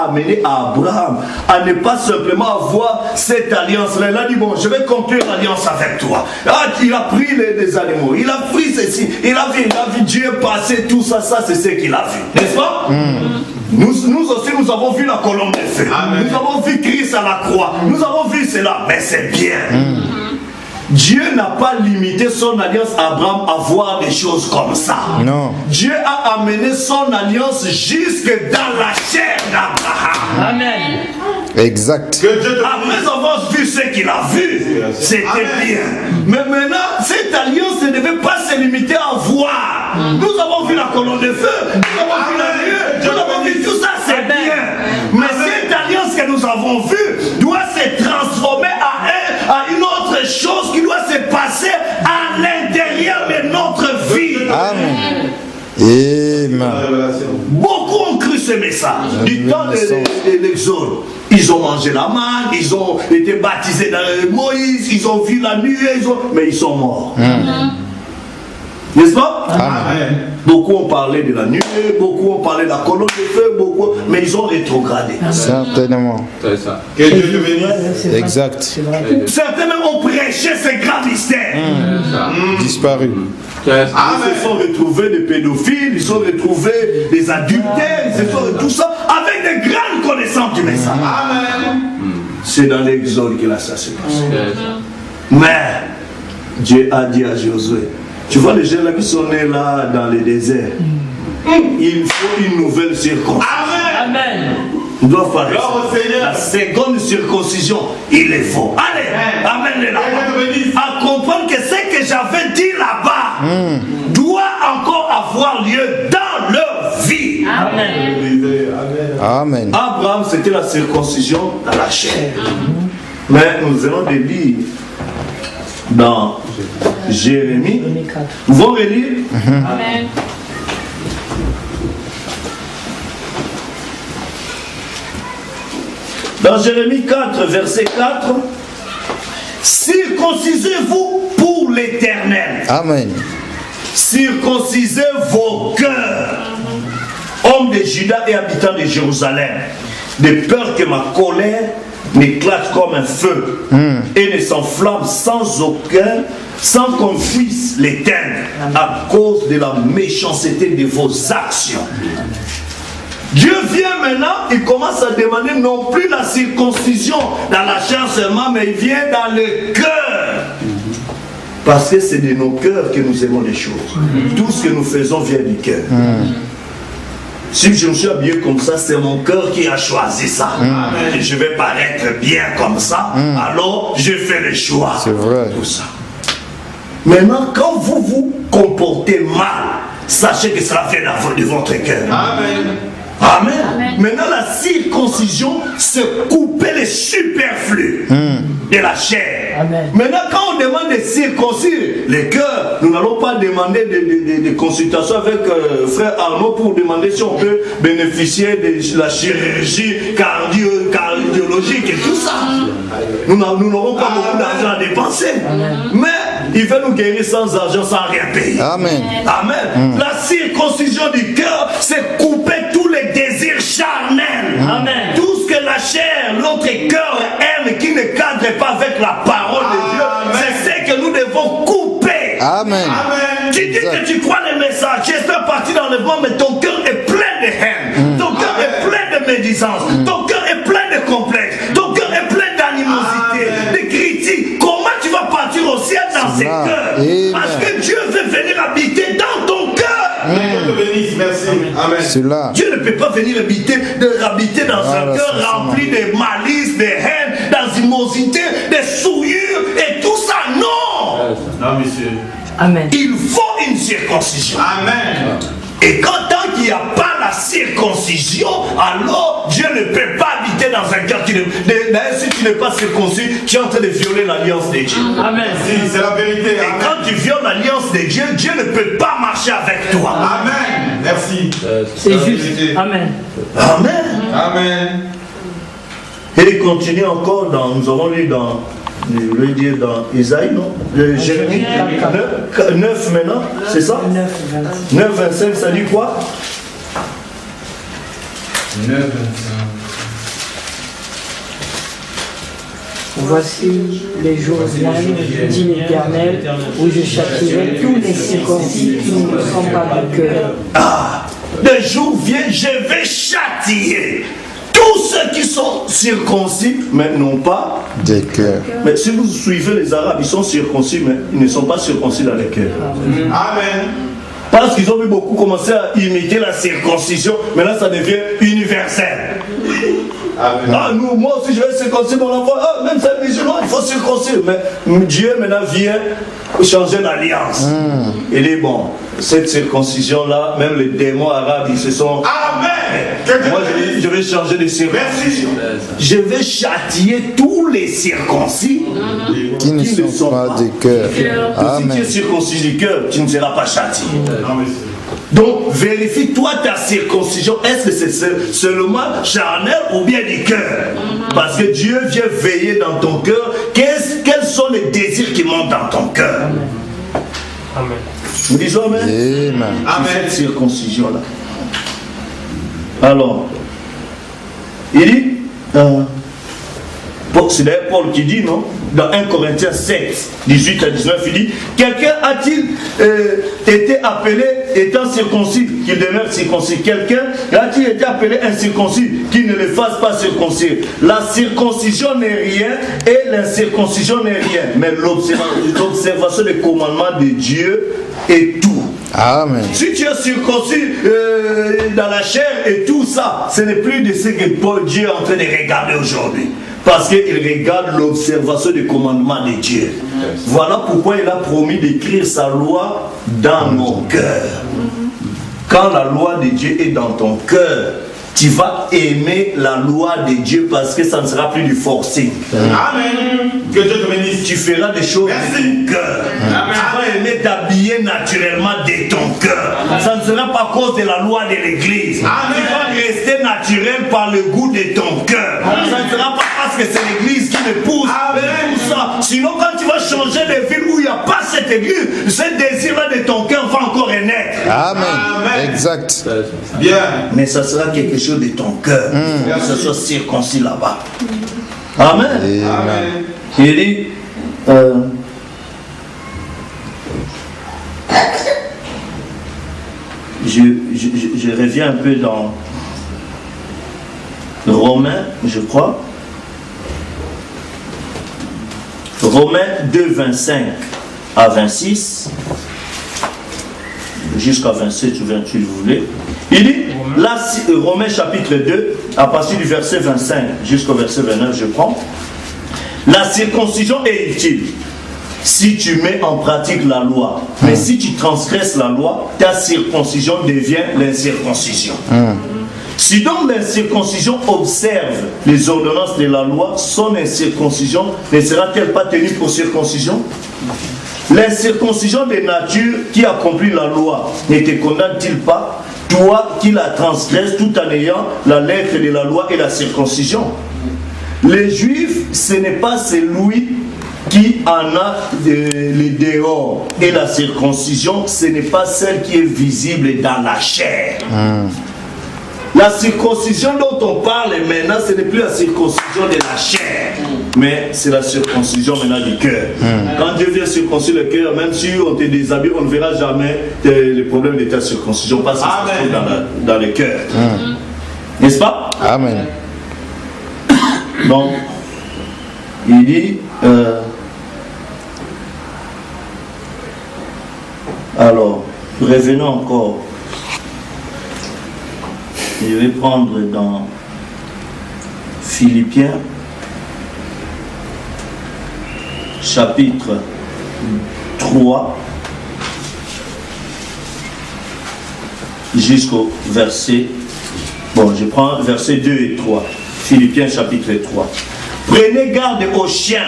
amené à Abraham à ne pas simplement avoir cette alliance-là. Il a dit, bon, je vais conclure l'alliance avec toi. Ah, il a pris les animaux, il a pris ceci, il a vu Dieu passer, tout ça, c'est ce qu'il a vu. N'est-ce pas? Nous aussi, nous avons vu la colombe de feu. Amen. Nous avons vu Christ à la croix. Nous avons vu cela. Mais c'est bien. Dieu n'a pas limité son alliance à Abraham à voir des choses comme ça. Non. Dieu a amené son alliance jusque dans la chair d'Abraham. Amen. Exact. Après avoir vu ce qu'il a vu, c'était bien. Mais maintenant, cette alliance ne devait pas se limiter à voir. Nous avons vu la colonne de feu, nous avons vu la nuée, nous avons vu tout ça, c'est bien. Mais cette alliance que nous avons vue doit se transformer à une autre chose qui doit se passer à l'intérieur de notre vie. Amen. Amen. Beaucoup ont cru ce message. Du temps de l'Exode, ils ont mangé la manne, ils ont été baptisés dans Moïse, ils ont vu la nuée, mais ils sont morts. N'est-ce pas? Amen. Beaucoup ont parlé de la nuée, beaucoup ont parlé de la colonne de feu, mais ils ont rétrogradé. Certainement. C'est ça. Que Dieu te bénisse. Exact. Certains même ont prêché ces grands mystères. Disparu. Ils se sont retrouvés des pédophiles, ils se sont retrouvés des adultères, ils se sont tout ça avec des grandes connaissances du message. Amen. C'est dans l'Exode que là ça se passe. Mais Dieu a dit à Josué, tu vois les gens là qui sont nés là dans le désert, il faut une nouvelle circoncision. Amen. Il doit faire la seconde circoncision, il est faux. Allez, amène-les là-bas. À comprendre que ce que j'avais dit là-bas doit encore avoir lieu dans leur vie. Amen. Amen. Abraham, c'était la circoncision dans la chair. Mais nous allons les lire dans Jérémie. Nous allons relire. Amen. Dans Jérémie 4, verset 4, circoncisez-vous pour l'Éternel. Amen. Circoncisez vos cœurs, hommes de Juda et habitants de Jérusalem, de peur que ma colère n'éclate comme un feu et ne s'enflamme sans qu'on puisse l'éteindre à cause de la méchanceté de vos actions. Dieu vient maintenant, il commence à demander non plus la circoncision dans la chair seulement, mais il vient dans le cœur. Parce que c'est de nos cœurs que nous aimons les choses. Tout ce que nous faisons vient du cœur. Si je me suis habillé comme ça, c'est mon cœur qui a choisi ça. Et je vais paraître bien comme ça, alors je fais le choix. C'est vrai. Tout ça. Maintenant, quand vous vous comportez mal, sachez que cela vient de votre cœur. Amen. Amen. Amen. Maintenant, la circoncision, c'est couper les superflus de la chair. Amen. Maintenant, quand on demande de circoncire les cœurs, nous n'allons pas demander de consultation avec frère Arnaud pour demander si on peut bénéficier de la chirurgie cardiologique et tout ça. Nous n'aurons pas beaucoup d'argent à dépenser. Mais il veut nous guérir sans argent, sans rien payer. Amen. Amen. La circoncision du cœur, c'est couper tous les désirs charnels. Amen. Tout ce que la chair, notre cœur aime, qui ne cadre pas avec la parole de Dieu, c'est ce que nous devons couper. Amen. Amen. Tu dis que tu crois le message, tu es parti d'enlèvement, mais ton cœur est plein de haine. Ton cœur est plein de médisance. Ton cœur est plein de complexes. Ton cœur est plein d'animosité, de critiques. Comment tu vas partir au ciel dans ces cœurs? Parce que Dieu veut venir habiter dans ton cœur. Merci. Amen. Dieu ne peut pas venir habiter dans un cœur rempli de malice, de haine, d'animosité, de souillure et tout ça. Non. Non, monsieur. Amen. Il faut une circoncision. Amen. Et tant qu'il n'y a pas la circoncision, alors Dieu ne peut pas habiter dans un cœur. Si tu n'es pas circoncis, tu es en train de violer l'alliance de Dieu. Amen. Si, c'est la vérité. Et amen. Quand tu violes l'alliance de Dieu, Dieu ne peut pas marcher avec toi. Amen. Merci. C'est juste. Amen. Amen. Amen. Et il continue encore nous avons lu dans, je veux dire dans Isaïe, non? Jérémie 9 maintenant, c'est ça? 9, 25, ça dit quoi? 9, 25. Voici les jours viennent, dit l'Éternel, où je châtierai tous les circoncis qui ne sont pas de cœur. Ah, des jours viennent, je vais châtier tous ceux qui sont circoncis, mais non pas des cœurs. Mais si vous suivez les Arabes, ils sont circoncis, mais ils ne sont pas circoncis dans les cœurs. Amen. Parce qu'ils ont vu beaucoup commencer à imiter la circoncision, mais là ça devient universel. Amen. Ah, nous, moi aussi je vais circoncire mon enfant. Ah, même c'est musulman, il faut circoncire. Mais Dieu maintenant vient changer l'alliance. Il dit bon, cette circoncision-là, même les démons arabes, ils se sont. Amen. Moi je vais changer de circoncision. Je vais châtier tous les circoncis Qui ne sont pas des cœurs. Si tu Amen. es circoncis du cœur, tu ne seras pas châtié. Donc, vérifie-toi ta circoncision. Est-ce que c'est seulement charnel ou bien du cœur? Parce que Dieu vient veiller dans ton cœur. Quels sont les désirs qui montent dans ton cœur? Amen. Nous disons Amen. Amen. Cette circoncision-là. Alors, il dit, c'est d'ailleurs Paul qui dit, non? Dans 1 Corinthiens 7, 18 à 19, il dit, quelqu'un a-t-il été appelé étant circoncis, qu'il demeure circoncis? Quelqu'un a-t-il été appelé incirconcis, qu'il ne le fasse pas circoncis? La circoncision n'est rien et l'incirconcision n'est rien, mais l'observation des commandements de Dieu est tout. Amen. Si tu es circoncis dans la chair et tout ça, ce n'est plus de ce que Dieu est en train de regarder aujourd'hui. Parce qu'il regarde l'observation des commandements de Dieu. Voilà pourquoi il a promis d'écrire sa loi dans nos cœurs. Quand la loi de Dieu est dans ton cœur, tu vas aimer la loi de Dieu parce que ça ne sera plus du forcing. Amen. Que Dieu te bénisse. Tu feras des choses de ton cœur. Tu vas aimer t'habiller naturellement de ton cœur. Ça ne sera pas à cause de la loi de l'église. Tu vas rester naturel par le goût de ton cœur. Ça ne sera pas parce que c'est l'église qui me pousse. Tout ça. Sinon, quand tu vas changer de ville où il n'y a pas cette église, ce désir-là de ton cœur va encore renaître. Amen. Exact. Bien. Mais ça sera quelque chose de ton cœur. Que ce soit circoncis là-bas. Amen. Amen. Il dit, je reviens un peu dans Romains, je crois. Romains 2, 25 à 26, jusqu'à 27 ou 28, vous voulez. Il dit, là, Romains chapitre 2, à partir du verset 25 jusqu'au verset 29, je prends. La circoncision est utile si tu mets en pratique la loi. Mais si tu transgresses la loi, ta circoncision devient l'incirconcision. Si donc l'incirconcision observe les ordonnances de la loi, son incirconcision ne sera-t-elle pas tenue pour circoncision? L'incirconcision de nature qui accomplit la loi ne te condamne-t-il pas, toi qui la transgresses tout en ayant la lettre de la loi et la circoncision? Les Juifs, ce n'est pas celui qui en a les dehors, et la circoncision, ce n'est pas celle qui est visible dans la chair. La circoncision dont on parle maintenant, ce n'est plus la circoncision de la chair, mais c'est la circoncision maintenant du cœur. Quand Dieu vient circoncire le cœur, même si on te déshabille, on ne verra jamais les problèmes de ta circoncision parce que ça se trouve dans le cœur. N'est-ce pas? Amen. Donc, il dit, alors, revenons encore. Je vais prendre dans Philippiens, chapitre 3, jusqu'au verset, bon, je prends versets 2 et 3. Philippiens chapitre 3. Prenez garde aux chiens,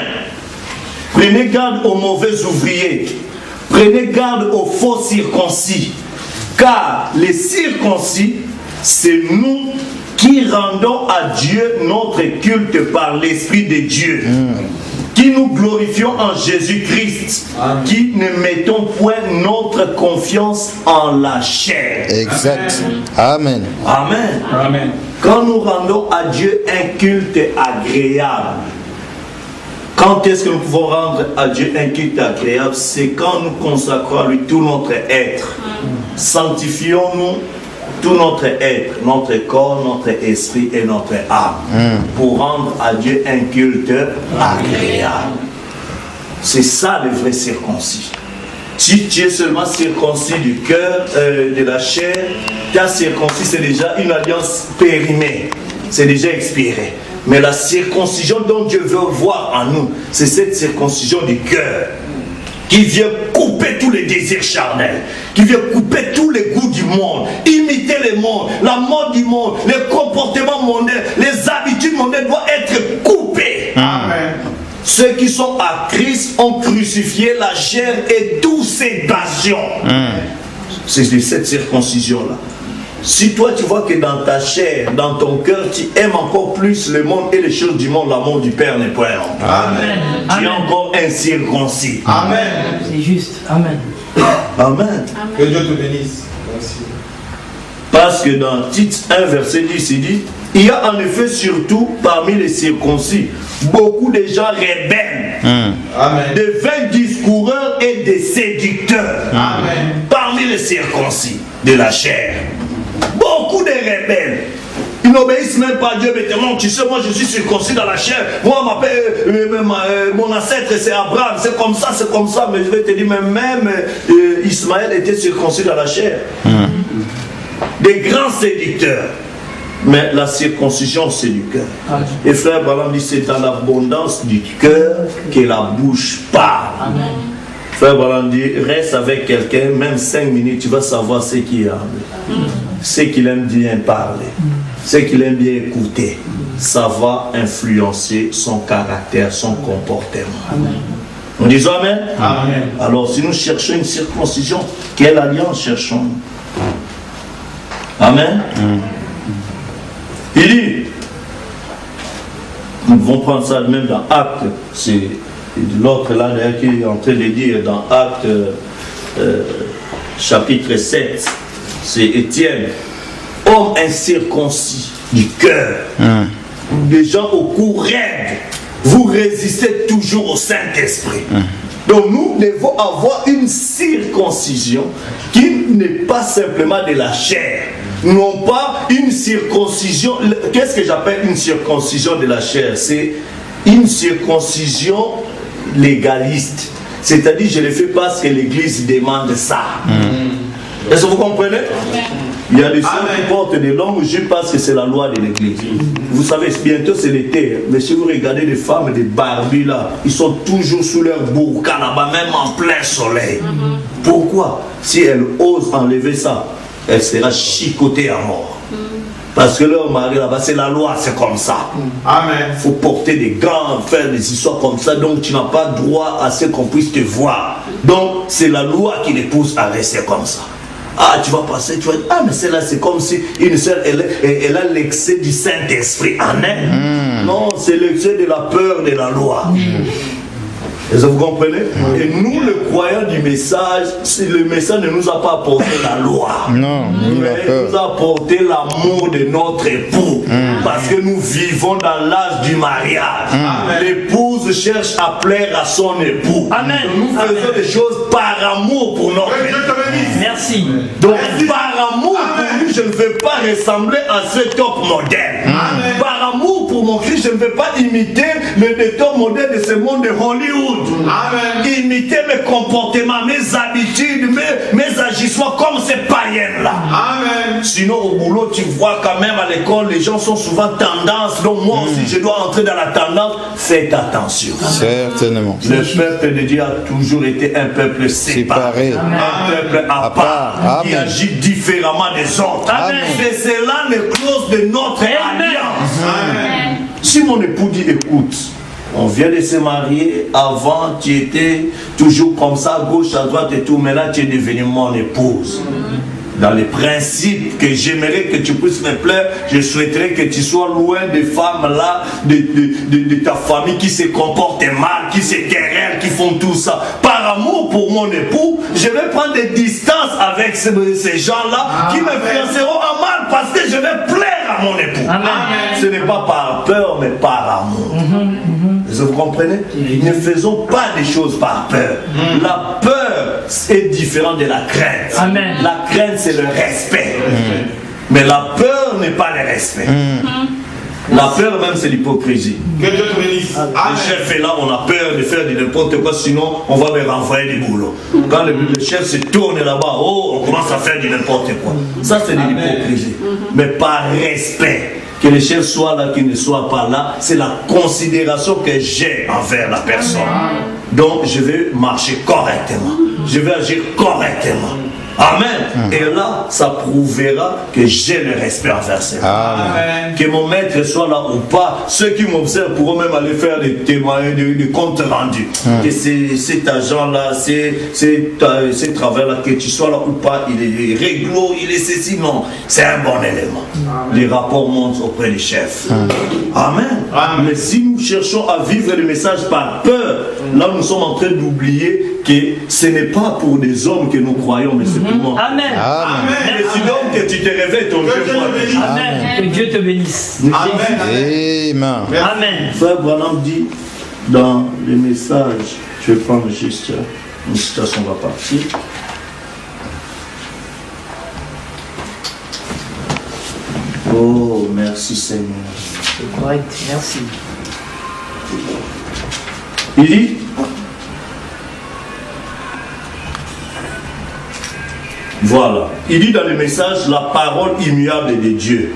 prenez garde aux mauvais ouvriers, prenez garde aux faux circoncis, car les circoncis, c'est nous qui rendons à Dieu notre culte par l'Esprit de Dieu, qui nous glorifions en Jésus-Christ, qui ne mettons point notre confiance en la chair. Exact. Amen. Amen. Amen. Quand nous rendons à Dieu un culte agréable, Quand est-ce que nous pouvons rendre à Dieu un culte agréable? C'est quand nous consacrons à lui tout notre être. Sanctifions-nous tout notre être, notre corps, notre esprit et notre âme pour rendre à Dieu un culte agréable. C'est ça le vrai circoncis. Si tu es seulement circoncis du cœur, de la chair, ta circoncis c'est déjà une alliance périmée, c'est déjà expiré. Mais la circoncision dont Dieu veut voir en nous, c'est cette circoncision du cœur qui vient couper tous les désirs charnels, qui vient couper tous les goûts du monde, imiter le monde, la mode du monde, les comportements mondains, les habitudes mondaines doivent être coupées. Amen. Ceux qui sont à Christ ont crucifié la chair et toutes ses passions. C'est de cette circoncision-là. Si toi tu vois que dans ta chair, dans ton cœur, tu aimes encore plus le monde et les choses du monde, l'amour du Père n'est point en toi. Amen. Tu es encore incirconcis. Amen. C'est juste. Amen. Amen. Que Dieu te bénisse. Merci. Parce que dans Tite 1, verset 10, il dit, il y a en effet surtout parmi les circoncis beaucoup de gens rebelles, Amen. de vains discoureurs et des séducteurs. Amen. Parmi les circoncis de la chair, beaucoup de rebelles. Ils n'obéissent même pas à Dieu, mais tellement, tu sais, moi je suis circoncis dans la chair. Moi, mon ancêtre c'est Abraham, c'est comme ça, mais je vais te dire, même Ismaël était circoncis dans la chair. Des grands séducteurs. Mais la circoncision, c'est du cœur. Et frère Branham dit, c'est dans l'abondance du cœur que la bouche parle. Frère Branham dit, reste avec quelqu'un, même 5 minutes, tu vas savoir ce qu'il aime. Ce qu'il aime bien parler. Ce qu'il aime bien écouter. Ça va influencer son caractère, son comportement. On dit Amen. Amen. Alors, si nous cherchons une circoncision, quelle alliance cherchons-nous? Amen. Il dit, nous devons prendre ça même dans Actes, c'est l'autre là d'ailleurs qui est en train de dire dans Actes chapitre 7, c'est Étienne, homme incirconcis du cœur, des gens au cou raide, vous résistez toujours au Saint-Esprit. Donc nous devons avoir une circoncision qui n'est pas simplement de la chair, non pas une circoncision. Qu'est-ce que j'appelle une circoncision de la chair? C'est une circoncision légaliste. C'est-à-dire, je le fais parce que l'Église demande ça. Est-ce que vous comprenez? Il y a des gens qui portent des longues jupes parce que c'est la loi de l'Église. Vous savez, bientôt c'est l'été. Mais si vous regardez des femmes, des barbies là, ils sont toujours sous leur burqa là-bas, même en plein soleil. Pourquoi? Si elles osent enlever ça, elle sera chicotée à mort. Parce que leur mari là-bas, c'est la loi, c'est comme ça. Amen. Il faut porter des gants, faire des histoires comme ça, donc tu n'as pas droit à ce qu'on puisse te voir. Donc c'est la loi qui les pousse à rester comme ça. Ah, tu vas passer, tu vas dire, ah mais celle-là c'est comme si une seule, elle a l'excès du Saint-Esprit en elle. Non, c'est l'excès de la peur de la loi. Est-ce que vous comprenez? Et nous, le croyant du message, le message ne nous a pas apporté la loi. Non, mais il nous a apporté l'amour de notre époux. Parce que nous vivons dans l'âge du mariage. L'épouse cherche à plaire à son époux. Amen. Nous faisons des choses par amour pour notre époux. Merci. Donc, par amour pour lui, je ne veux pas ressembler à ce top modèle. Par amour pour mon Christ, je ne veux pas imiter le top modèle de ce monde de Hollywood. Amen. Imiter mes comportements, mes habitudes, mes agissements comme ces païens-là. Amen. Sinon, au boulot, tu vois quand même à l'école, les gens sont souvent tendance. Donc, moi aussi, je dois entrer dans la tendance. Faites attention. Certainement. Le peuple de Dieu a toujours été un peuple séparé. Un peuple à part, qui agit différemment des autres. C'est cela les clauses de notre alliance. Amen. Si mon époux dit, écoute, on vient de se marier, avant tu étais toujours comme ça, à gauche, à droite et tout, maintenant tu es devenu mon épouse. Dans les principes que j'aimerais que tu puisses me plaire, je souhaiterais que tu sois loin des femmes là, de ta famille qui se comportent mal, qui se querellent, qui font tout ça. Par amour pour mon époux, je vais prendre des distances avec ces gens-là qui m'influenceront en mal parce que je vais plaire à mon époux. Amen. Ce n'est pas par peur, mais par amour. Est-ce que vous comprenez? Ne faisons pas des choses par peur. La peur est différente de la crainte. Amen. La crainte, c'est le respect. Mais la peur n'est pas le respect. La peur même, c'est l'hypocrisie. Que Dieu te bénisse. Le chef est là, on a peur de faire n'importe quoi, sinon on va me renvoyer du boulot. Quand le chef se tourne là-bas, oh, on commence à faire du n'importe quoi. Ça, c'est de l'hypocrisie. Mais par respect, que le chef soit là, qu'il ne soit pas là, c'est la considération que j'ai envers la personne. Donc, je vais marcher correctement. Je vais agir correctement. Amen. Et là, ça prouvera que j'ai le respect envers ces gens. Amen. Que mon maître soit là ou pas, ceux qui m'observent pourront même aller faire des témoignages, des comptes rendus. Que cet agent-là, ces travers-là, que tu sois là ou pas, il est réglo, il est ceci, non. C'est un bon élément. Les rapports montent auprès des chefs. Amen. Mais si nous cherchons à vivre le message par peur, là nous sommes en train d'oublier que ce n'est pas pour des hommes que nous croyons, mais c'est pour moi. Amen. Et si donc que tu te réveilles, ton Dieu voit. Amen. Que Dieu te bénisse. Amen. Amen. Frère Branham dit dans le message, je vais prendre juste une citation, on va partir. Oh, merci Seigneur. C'est correct, merci. Il dit, voilà, il dit dans le message la parole immuable de Dieu,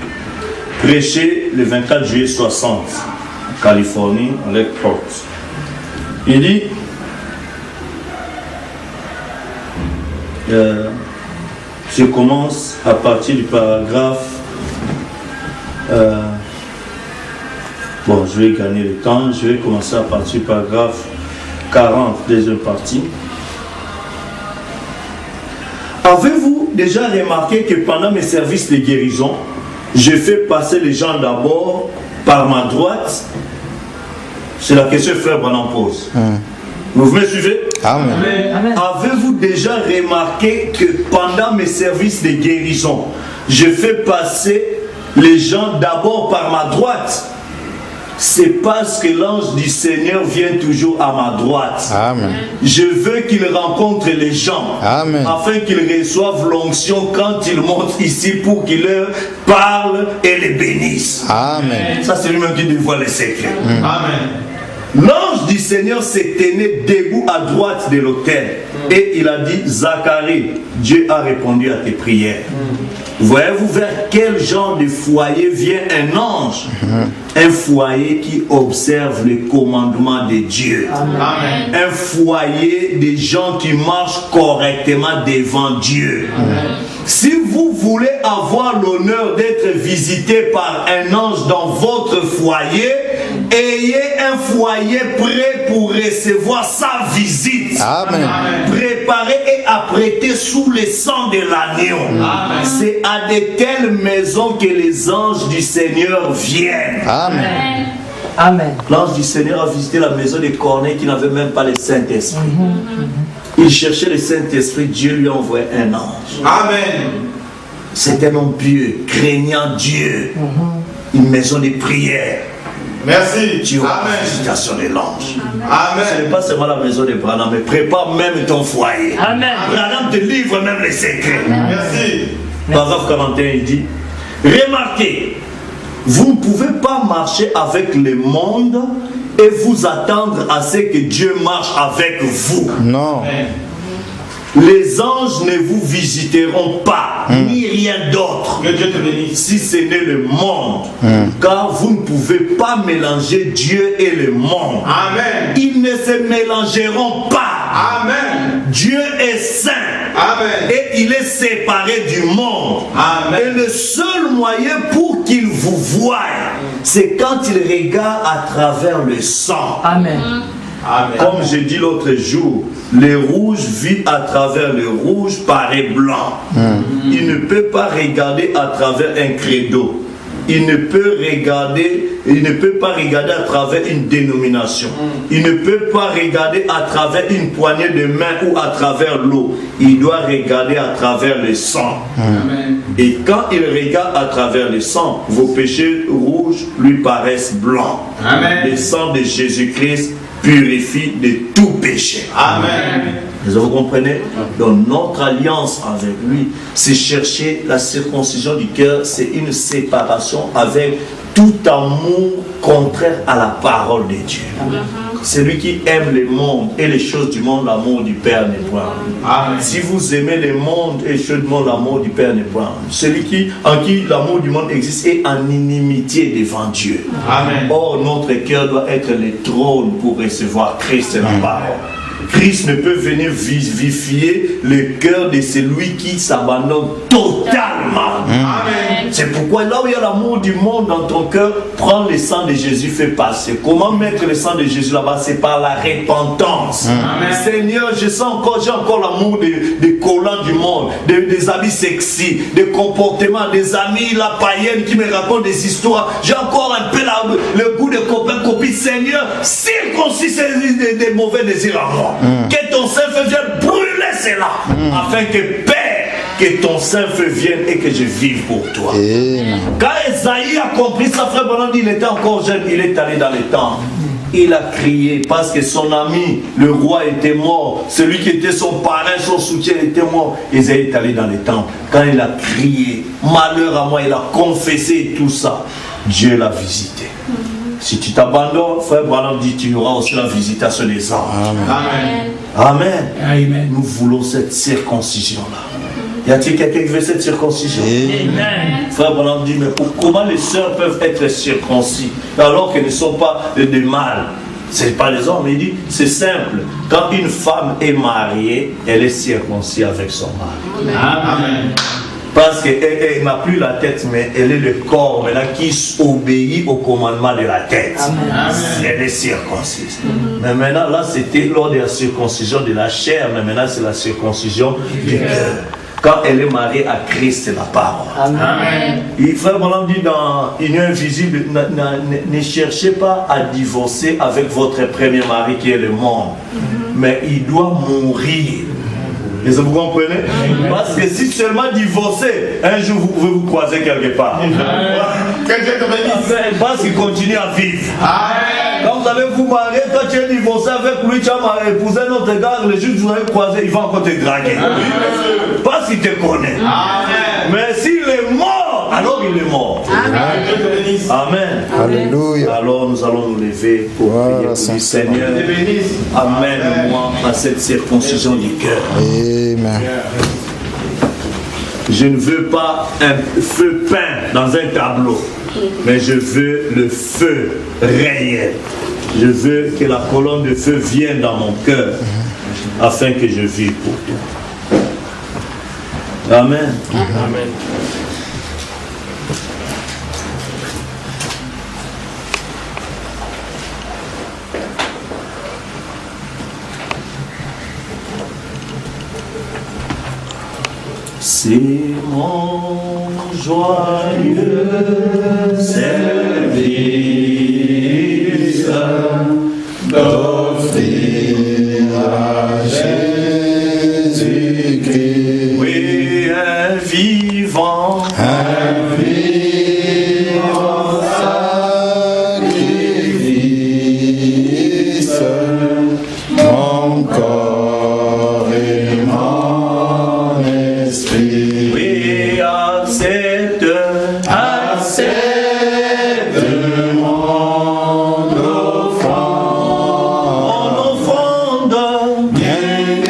prêché le 24 juillet 60, en Californie, à Lakeport. Il dit, je commence à partir du paragraphe, bon, je vais gagner le temps, je vais commencer à partir du paragraphe 40, deuxième partie. Avez-vous déjà remarqué que pendant mes services de guérison, je fais passer les gens d'abord par ma droite? C'est la question que Frère Branham pose. Vous me suivez? Amen. Amen. Avez-vous déjà remarqué que pendant mes services de guérison, je fais passer les gens d'abord par ma droite? C'est parce que l'ange du Seigneur vient toujours à ma droite. Amen. Je veux qu'il rencontre les gens. Amen. Afin qu'ils reçoivent l'onction quand ils montent ici pour qu'il leur parle et les bénisse. Amen. Ça, c'est lui-même qui dévoile les secrets. Amen. L'ange du Seigneur s'est tenu debout à droite de l'autel et il a dit, Zacharie, Dieu a répondu à tes prières. Voyez-vous vers quel genre de foyer vient un ange? Un foyer qui observe les commandements de Dieu. Amen. Un foyer de gens qui marchent correctement devant Dieu. Si vous voulez avoir l'honneur d'être visité par un ange dans votre foyer, ayez un foyer prêt pour recevoir sa visite. Amen. Préparé et apprêté sous le sang de l'agneau. C'est à de telles maisons que les anges du Seigneur viennent. Amen. Amen. L'ange du Seigneur a visité la maison de Corneille qui n'avait même pas le Saint-Esprit. Il cherchait le Saint-Esprit, Dieu lui a envoyé un ange. Amen. C'est un homme pieux, craignant Dieu. Une maison de prière. Merci. Tu vois Amen. la visitation de l'ange. Ce Amen. n'est pas seulement la maison de Branham, mais prépare même ton foyer. Amen. Branham te livre même les secrets. Merci. Paragraphe 41, il dit, remarquez, vous ne pouvez pas marcher avec le monde et vous attendre à ce que Dieu marche avec vous. Non. Amen. Les anges ne vous visiteront pas, ni rien d'autre, Que Dieu te bénisse. si ce n'est le monde. Car vous ne pouvez pas mélanger Dieu et le monde. Amen. Ils ne se mélangeront pas. Amen. Dieu est saint. Amen. Et il est séparé du monde. Amen. Et le seul moyen pour qu'il vous voie, c'est quand il regarde à travers le sang. Amen. Amen. Comme j'ai dit l'autre jour, le rouge vit à travers le rouge, paraît blanc. Il ne peut pas regarder à travers un credo. Il ne peut regarder Il ne peut pas regarder à travers une dénomination. Il ne peut pas regarder à travers une poignée de main ou à travers l'eau. Il doit regarder à travers le sang. Amen. Et quand il regarde à travers le sang, vos péchés rouges lui paraissent blancs. Amen. Le sang de Jésus-Christ purifie de tout péché. Amen. Vous comprenez? Donc notre alliance avec lui, c'est chercher la circoncision du cœur, c'est une séparation avec tout amour contraire à la parole de Dieu. Celui qui aime le monde et les choses du monde, l'amour du Père n'est point. Amen. Si vous aimez le monde et les choses du monde, l'amour du Père n'est point. Celui en qui l'amour du monde existe est en inimitié devant Dieu. Amen. Or, notre cœur doit être le trône pour recevoir Christ et la parole. Christ ne peut venir vivifier le cœur de celui qui s'abandonne totalement. Amen. C'est pourquoi là où il y a l'amour du monde dans ton cœur, prends le sang de Jésus, fais passer. Comment mettre le sang de Jésus là-bas? C'est par la repentance. Amen. Seigneur, j'ai encore l'amour des collants du monde, des habits sexy, des comportements, des amis, la païenne qui me racontent des histoires. J'ai encore un peu le goût de copains, copines. Seigneur, circoncis des mauvais désirs à moi. Que ton Saint-Feu vienne brûler cela, afin que Père, que ton Saint-Feu vienne et que je vive pour toi. Amen. Quand Esaïe a compris ça, frère Branham dit, il était encore jeune, il est allé dans les temple. Il a crié parce que son ami, le roi, était mort. Celui qui était son parrain, son soutien, était mort. Esaïe est allé dans les temples. Quand il a crié, malheur à moi, il a confessé tout ça. Dieu l'a visité. Si tu t'abandonnes, frère Branham dit, tu auras aussi la visitation des anges. Amen. Amen. Amen. Nous voulons cette circoncision-là. Y a-t-il quelqu'un qui veut cette circoncision? Amen. Frère Branham dit, mais comment les sœurs peuvent être circoncis alors qu'elles ne sont pas de mâles? Ce n'est pas les hommes. Il dit, c'est simple. Quand une femme est mariée, elle est circoncis avec son mari. Amen. Parce qu'elle n'a plus la tête, mais elle est le corps maintenant qui obéit au commandement de la tête. Amen. Elle est circoncise. Mais maintenant, là, c'était lors de la circoncision de la chair, mais maintenant, c'est la circoncision du cœur. Quand elle est mariée à Christ, c'est la parole. Amen. Et frère Branham dit dans Union invisible, ne cherchez pas à divorcer avec votre premier mari qui est le monde. Mais il doit mourir. Est-ce que vous comprenez? Parce que si seulement divorcer, un jour vous pouvez vous croiser quelque part. Que Dieu te bénisse. Parce qu'il continue à vivre. Amen. Quand vous allez vous marier, toi tu es divorcé avec lui, tu as épousé un autre gars, le jour que vous allez croiser, il va encore te draguer. Parce qu'il te connaît. Amen. Mais s'il est mort, alors il est mort. Que Dieu te bénisse. Amen. Alléluia. Alors nous allons nous lever pour Voilà, prier pour Saint lui. Seigneur, Que Dieu te bénisse. amène-moi à cette circoncision du cœur. Amen. Je ne veux pas un feu peint dans un tableau, mais je veux le feu réel. Je veux que la colonne de feu vienne dans mon cœur afin que je vive pour toi. Amen. Amen. C'est mon joyeux service d'offrir à Jésus-Christ oui, un vivant, sacrifice, mon corps et mon esprit. oui, accepte Mon offrande, mon offrande. bien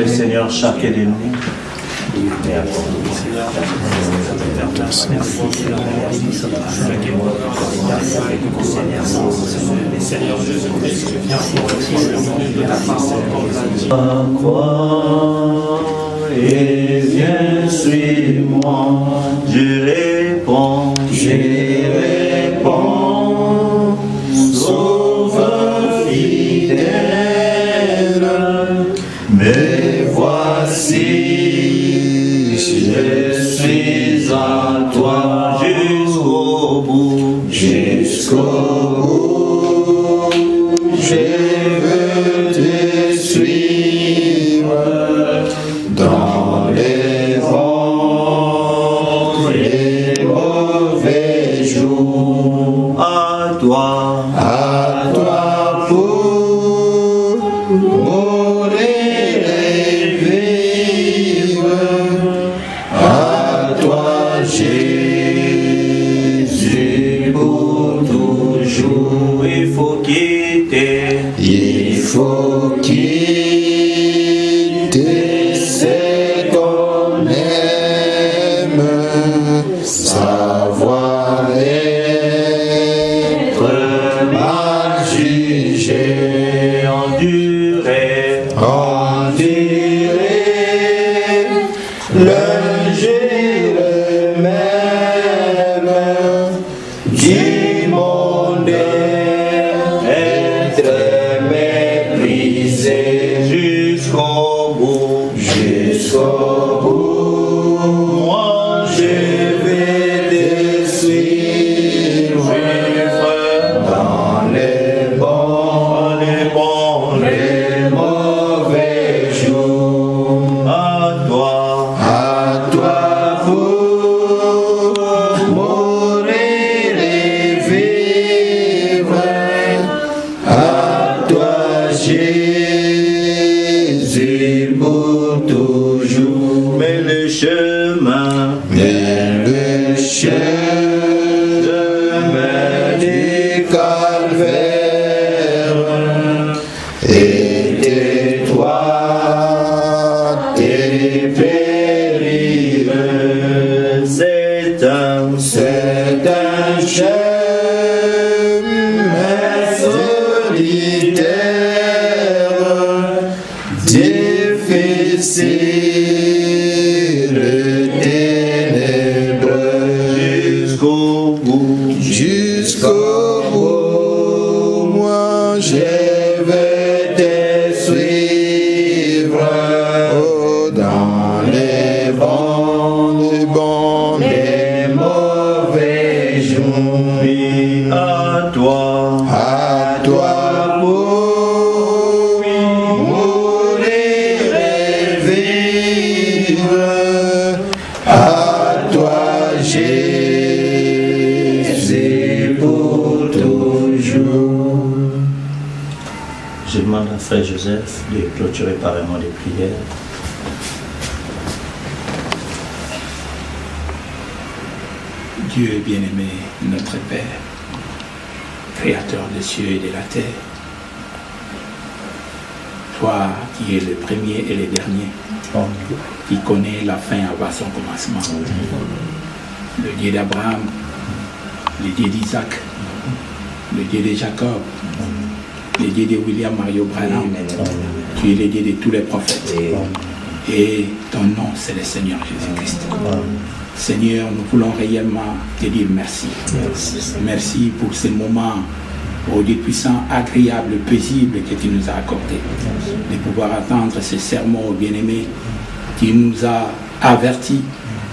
Seigneur, chacun de nous. Et viens, suis-moi, je réponds, Sauveur fidèle, me voici, je suis à toi jusqu'au bout, je veux te suivre dans les bons et mauvais jours. À toi pour mourir et vivre. À toi Jésus pour toujours. Il faut quitter ce qu'on aime, savoir être mal jugé, endurer le jeu le même du monde, être méprisé jusqu'au bout. Moi je vais te suivre dans les bons, les mauvais jours. À toi pour mourir et vivre. À toi Jésus pour toujours. Mais le chemin du calvaire est étroit et périlleux. C'est un chemin solitaire, difficile, ténébreux, jusqu'au bout. Moi je vais te suivre dans les bons, les mauvais jours. À toi pour mourir et vivre. À toi Jésus pour toujours. Je demande à Frère Joseph de clôturer par un mot de prière. Dieu bien-aimé, notre Père, Créateur des cieux et de la terre, toi qui es le premier et le dernier, qui connais la fin avant son commencement, le Dieu d'Abraham, le Dieu d'Isaac, le Dieu de Jacob, le Dieu de William Mario Branham, tu es le Dieu de tous les prophètes. Et ton nom, c'est le Seigneur Jésus-Christ. Seigneur, nous voulons réellement te dire merci. Merci pour ces moments, ô Dieu puissant, agréable, paisible que tu nous as accordé. De pouvoir entendre ces sermons, bien-aimés, qui nous a avertis,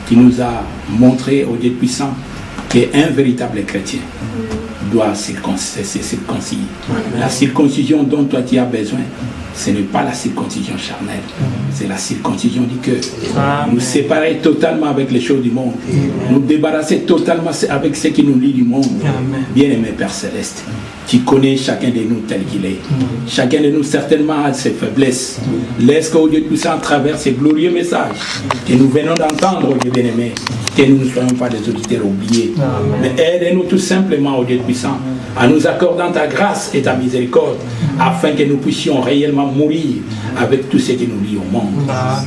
qui nous a montré, ô Dieu puissant, qu'un véritable chrétien doit se circoncire. La circoncision dont toi tu as besoin, ce n'est pas la circoncision charnelle, c'est la circoncision du cœur. Nous séparer totalement avec les choses du monde, nous débarrasser totalement avec ce qui nous lie du monde. Bien-aimé Père Céleste, Tu connais chacun de nous tel qu'il est. Chacun de nous certainement a ses faiblesses. Laisse qu'au Dieu puissant, à travers ces glorieux messages que nous venons d'entendre, au Dieu bien-aimé, que nous ne soyons pas des auditeurs oubliés. Mais aide-nous tout simplement, au Dieu puissant, à nous accordant ta grâce et ta miséricorde, afin que nous puissions réellement mourir avec tout ce qui nous lie au monde.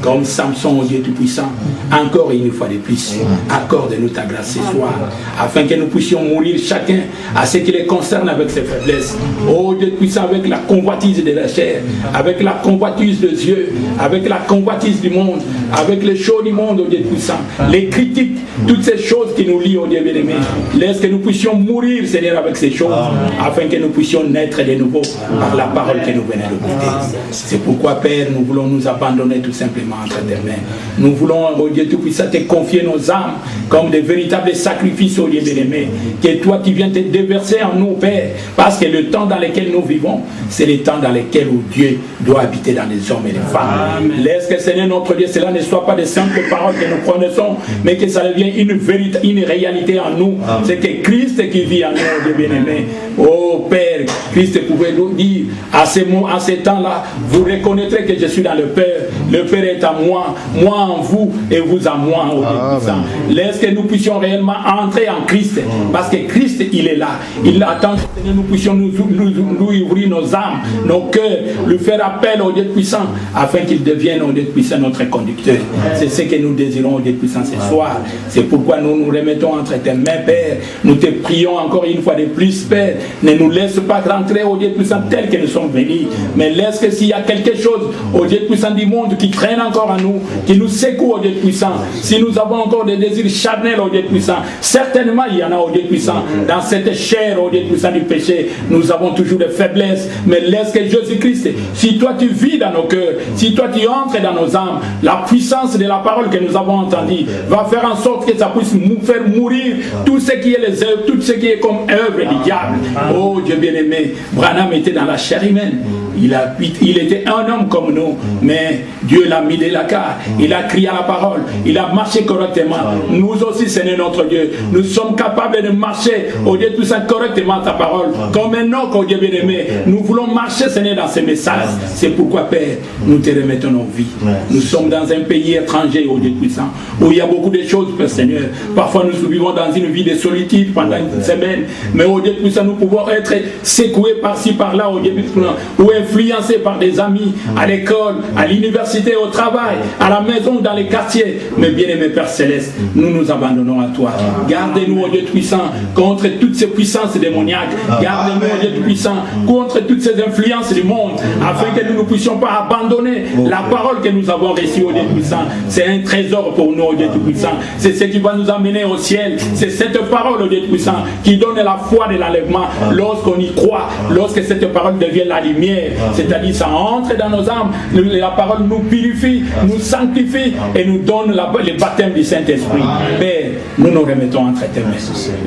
Comme Samson, au Dieu tout-puissant, encore une fois de plus, accorde-nous ta grâce ce soir, afin que nous puissions mourir chacun à ce qui les concerne avec ses faiblesses. Oh Dieu puissant, avec la convoitise de la chair, avec la convoitise des yeux, avec la convoitise du monde, avec les choses du monde, oh Dieu puissant, les critiques, toutes ces choses qui nous lient, oh Dieu bien-aimé. Laisse que nous puissions mourir, Seigneur, avec ces choses, afin que nous puissions naître de nouveau par la parole que nous venons d'écouter. C'est pourquoi, Père, nous voulons nous abandonner tout simplement entre tes mains. Nous voulons, oh Dieu tout-puissant, te confier nos âmes comme des véritables sacrifices, oh Dieu bien-aimé. Que toi, tu viens te déverser en nous, Père, parce que le temps dans lequel nous vivons, c'est le temps dans lequel où Dieu doit habiter dans les hommes et les femmes. Laisse que, Seigneur notre Dieu, cela ne soit pas des simples paroles que nous connaissons, mais que ça devienne une vérité, une réalité en nous. C'est que Christ qui vit en nous, oh Dieu bien-aimé. Oh Père, Christ pouvait nous dire à ces temps-là, vous reconnaîtrez que je suis dans le Père. Le Père est à moi, moi en vous et vous à moi, oh Dieu puissant. Laisse que nous puissions réellement entrer en Christ, parce que Christ, il est là. Il attend que nous puissions nous ouvrir nos âmes, nos cœurs, lui faire appel au Dieu puissant, afin qu'il devienne, au Dieu puissant, notre conducteur. C'est ce que nous désirons, au Dieu puissant, ce soir. C'est pourquoi nous nous remettons entre tes mains, Père. Nous te prions encore une fois de plus, Père. Ne nous laisse pas rentrer, au Dieu puissant, tel que nous sommes venus, mais laisse que s'il y a quelque chose, au Dieu puissant du monde, qui traîne encore en nous, qui nous secoue, au Dieu puissant, si nous avons encore des désirs charnels, au Dieu puissant, certainement il y en a, au Dieu puissant, dans cette chair, au Dieu puissant du péché, nous avons toujours des faiblesses, mais laisse que Jésus-Christ, si toi tu vis dans nos cœurs, si toi tu entres dans nos âmes, la puissance de la parole que nous avons entendue va faire en sorte que ça puisse nous faire mourir tout ce qui est les œuvres, tout ce qui est comme œuvre du diable. Oh Dieu bien-aimé, Branham était dans la chair humaine. Il était un homme comme nous, mais Dieu l'a mis de la carte. Il a crié à la parole, il a marché correctement. Nous aussi, Seigneur notre Dieu, nous sommes capables de marcher, au Dieu tout ça, correctement ta parole. Comme un homme, au Dieu bien-aimé, nous voulons marcher, Seigneur, dans ces messages. C'est pourquoi, Père, nous te remettons nos vies. Nous sommes dans un pays étranger, au Dieu puissant, où il y a beaucoup de choses, Père Seigneur. Parfois, nous vivons dans une vie de solitude pendant une semaine, mais au Dieu puissant, nous pouvons être secoués par-ci, par-là, au Dieu puissant, ou influencés par des amis, à l'école, à l'université, au travail, à la maison, dans les quartiers. Mais bien-aimé Père Céleste, nous nous abandonnons à toi. Gardez-nous, au Dieu puissant, contre toutes ces puissances démoniaques. Gardez-nous, au Dieu puissant, contre toutes ces influences du monde, afin que nous ne puissions pas abandonner la parole que nous avons reçue, au Dieu puissant. C'est un trésor pour nous, au Dieu puissant. C'est ce qui va nous amener au ciel. C'est cette parole, au Dieu puissant, qui donne la foi de l'enlèvement lorsqu'on y croit, lorsque cette parole devient la lumière. C'est-à-dire, ça entre dans nos âmes, la parole nous purifie, nous sanctifie et nous donne le baptême du Saint-Esprit. Père, nous nous remettons entre tes mains.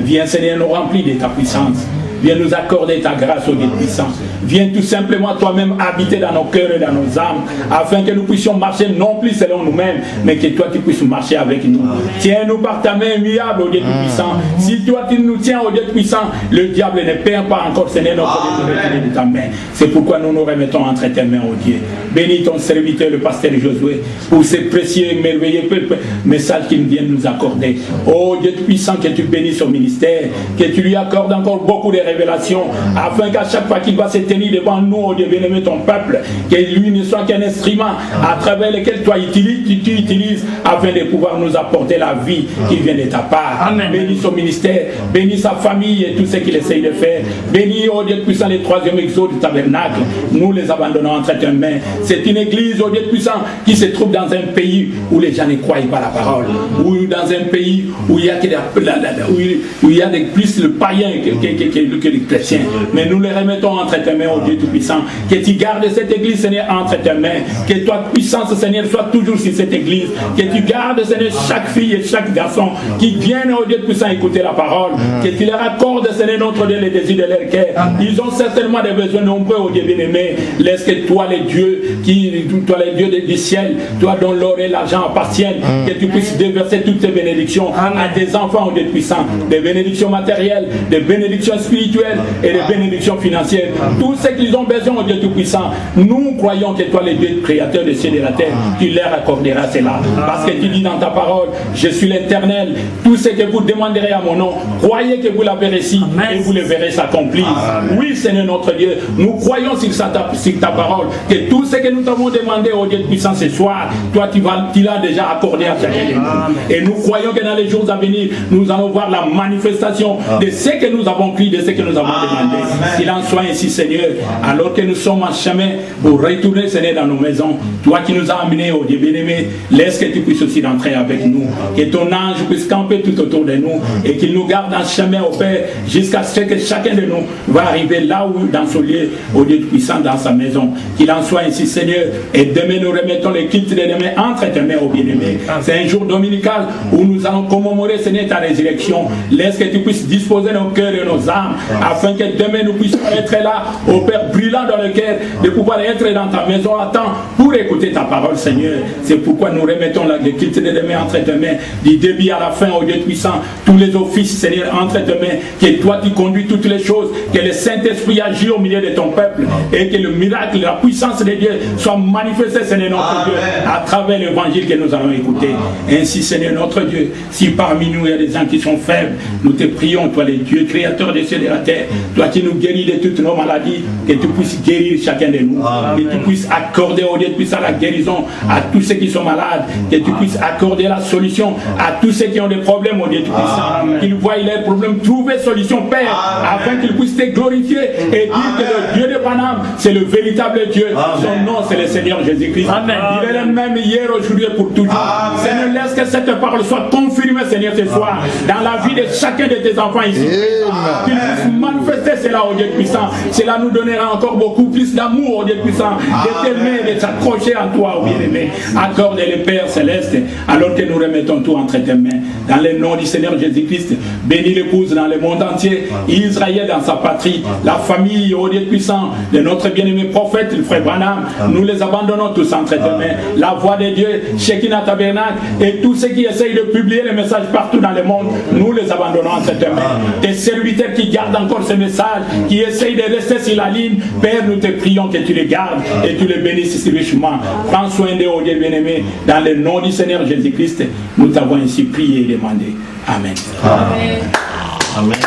Viens, Seigneur, nous remplir de ta puissance. Viens nous accorder ta grâce, au Dieu puissant. Viens tout simplement toi-même habiter dans nos cœurs et dans nos âmes, afin que nous puissions marcher non plus selon nous-mêmes, mais que toi tu puisses marcher avec nous. Tiens-nous par ta main immuable, au Dieu puissant. Si toi tu nous tiens, au Dieu puissant, le diable ne perd pas encore, Seigneur, notre Dieu, de ta main. C'est pourquoi nous nous remettons entre tes mains, au Dieu. Bénis ton serviteur, le pasteur Josué, pour ces précieux et merveilleux messages qu'il vient nous accorder. Oh Dieu puissant, que tu bénisses son ministère, que tu lui accordes encore beaucoup de révélation, afin qu'à chaque fois qu'il va se tenir devant nous, oh Dieu bien-aimé, ton peuple, que lui ne soit qu'un instrument à travers lequel toi tu utilises afin de pouvoir nous apporter la vie qui vient de ta part. Amen. Bénis son ministère, bénis sa famille et tout ce qu'il essaye de faire. Bénis, oh Dieu puissant, les troisième exode du tabernacle. Nous les abandonnons entre tes mains. C'est une église, oh Dieu puissant, qui se trouve dans un pays où les gens ne croient pas la parole, ou dans un pays où il y a plus le païen que les chrétiens. Mais nous les remettons entre tes mains, oh Dieu Tout-Puissant. Que tu gardes cette église, Seigneur, entre tes mains. Que toi, puissance, Seigneur, soit toujours sur cette église. Que tu gardes, Seigneur, chaque fille et chaque garçon qui viennent, oh Dieu Tout-Puissant, écouter la parole. Que tu leur accordes, Seigneur, notre Dieu, les désirs de leur cœur. Ils ont certainement des besoins nombreux, oh Dieu bien-aimé. Laisse que toi, les dieux, toi, les dieux du ciel, toi dont l'or et l'argent appartiennent, que tu puisses déverser toutes tes bénédictions à tes enfants, oh Dieu Puissant. Des bénédictions matérielles, des bénédictions spirituelles, spirituelle et de bénédictions financières. Tout ce qu'ils ont besoin, oh Dieu Tout-Puissant, nous croyons que toi, le Dieu créateur des cieux et de la terre, tu leur accorderas cela. Parce que tu dis dans ta parole, je suis l'Éternel, tout ce que vous demanderez à mon nom, croyez que vous l'avez reçu et vous le verrez s'accomplir. Oui, Seigneur notre Dieu, nous croyons sur ta parole, que tout ce que nous t'avons demandé, oh Dieu Puissant, ce soir, toi tu l'as déjà accordé à chacun de nous. Et nous croyons que dans les jours à venir, nous allons voir la manifestation de ce que nous avons pris, de ce que nous avons demandé. Qu'il en soit ainsi, Seigneur, alors que nous sommes en chemin pour retourner, Seigneur, dans nos maisons. Toi qui nous as amenés, oh Dieu bien-aimé, laisse que tu puisses aussi rentrer avec nous. Que ton ange puisse camper tout autour de nous et qu'il nous garde en chemin, au Père, jusqu'à ce que chacun de nous va arriver là où, dans ce lieu, au Dieu puissant, dans sa maison. Qu'il en soit ainsi, Seigneur. Et demain, nous remettons les cultes de demain entre tes mains, oh bien-aimé. C'est un jour dominical où nous allons commémorer, Seigneur, ta résurrection. Laisse que tu puisses disposer nos cœurs et nos âmes, afin que demain nous puissions être là, au Père, brûlant dans le cœur, de pouvoir être dans ta maison à temps pour écouter ta parole, Seigneur. C'est pourquoi nous remettons les cultes de demain entre tes mains, du début à la fin, au Dieu puissant, tous les offices, Seigneur, entre tes mains, que toi tu conduis toutes les choses, que le Saint-Esprit agit au milieu de ton peuple, et que le miracle, la puissance de Dieu soit manifestée, Seigneur notre Dieu, à travers l'évangile que nous allons écouter. Ainsi, Seigneur notre Dieu, si parmi nous il y a des gens qui sont faibles, nous te prions, toi le Dieu créateur des cieux et de la terre, toi qui nous guéris de toutes nos maladies, que tu puisses guérir chacun de nous, que tu puisses accorder au Dieu puissant la guérison à tous ceux qui sont malades, que tu puisses accorder la solution à tous ceux qui ont des problèmes au Dieu puissant, qu'ils voient leurs problèmes, trouver solution, Père, afin qu'ils puissent te glorifier et dire que le Dieu de Paname, c'est le véritable Dieu. Son nom, c'est le Seigneur Jésus-Christ. Il est le même hier, aujourd'hui et pour toujours. Seigneur, laisse que cette parole soit confirmée, Seigneur, ce soir, dans la vie de chacun de tes enfants ici. Qu'il puisse manifester cela au Dieu puissant. Cela nous donnera encore beaucoup plus d'amour au Dieu puissant, de t'aimer, de s'accrocher en toi, au bien-aimé. Accorde le Père céleste, alors que nous remettons tout entre tes mains. Dans le nom du Seigneur Jésus-Christ, bénis l'épouse dans le monde entier, Israël dans sa patrie, la famille, au Dieu puissant, de notre bien-aimé prophète, le frère Branham, nous les abandonnons tous entre tes mains. La voix de Dieu, Shekinah Tabernacle, et tous ceux qui essayent de publier les messages partout dans le monde, nous les abandonnons entre tes mains. Tes serviteurs qui gardent encore ces messages, qui essayent de rester sur la ligne, Père, nous te prions que tu les gardes et tu les bénisses richement. Prends soin d'eux, oh Dieu bien-aimé, dans le nom du Seigneur Jésus-Christ, nous t'avons ainsi prié et demandé. Amen. Amen. Amen.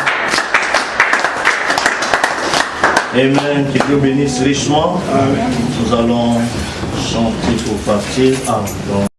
Amen. Que Dieu bénisse richement. Amen. Nous allons chanter pour partir.